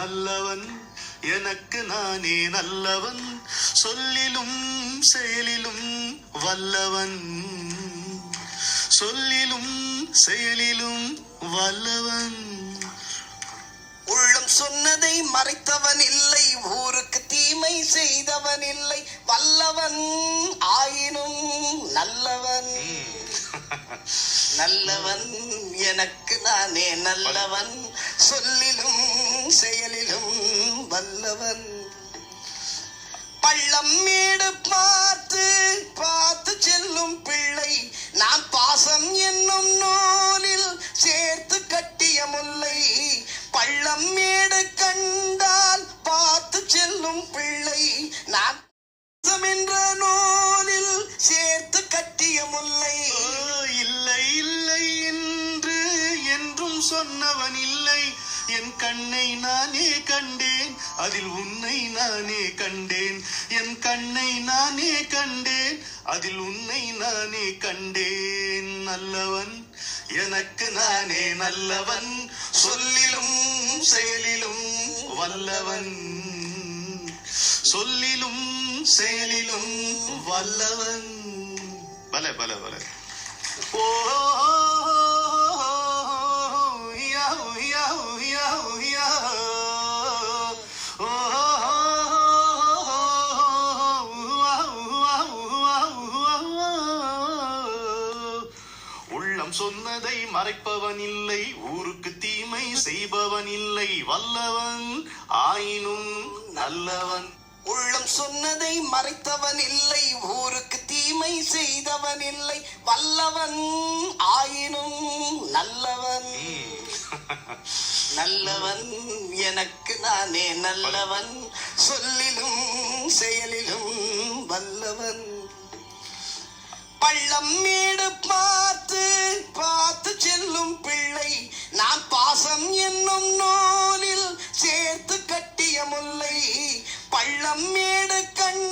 நல்லவன் எனக்கு நானே நல்லவன், சொல்லிலும் செயலிலும் வல்லவன், சொல்லிலும் செயலிலும் வல்லவன். உள்ளம் சொன்னதை மறைத்தவன் இல்லை, ஊருக்கு தீமை செய்தவன் இல்லை, வல்லவன் ஆயினும் நல்லவன். நல்லவன் எனக்கு நானே நல்லவன், சொல்லிலும் செயலிலும் வல்லவன். பள்ளம் மேடு பார்த்து பார்த்து செல்லும் பிள்ளை, நான் பாசம் என்னும் நூலில் சேர்த்து கட்டிய முல்லை. பள்ளம் மேடு கண்டால் பார்த்து செல்லும் பிள்ளை, நான் பாசம் என்ற நூலில் சேர்த்து கட்டிய முல்லை. இல்லை இல்லை என்று என்றும் சொன்னவன் இல்லை, என் கண்ணை நானே கண்டேன், அதில் உன்னை நானே கண்டேன். என் கண்ணை நானே கண்டேன், அதில் உன்னை நானே கண்டேன். நல்லவன் எனக்கு நானே நல்லவன், சொல்லிலும் செயலிலும் வல்லவன், சொல்லிலும் செயலிலும் வல்லவன். பல பல பல. ஓ உள்ளம் சொன்னதை மறைப்பவன் இல்லை, ஊருக்கு தீமை செய்பவன் இல்லை, வல்லவன் ஆயினும் நல்லவன். உள்ளம் சொன்னதை மறைத்தவன் இல்லை, ஊருக்கு தீமை செய்தவன் இல்லை, வல்லவன் ஆயினும் நல்லவன். நல்லவன் எனக்கு நானே நல்லவன், சொல்லிலும் செயலிலும் வல்லவன். பள்ளம் மேடு பார்த்து பார்த்து செல்லும் பிள்ளை, நான் பாசம் என்னும் நூலில் சேர்த்து கட்டிய முல்லை. பள்ளம் மேடு கண்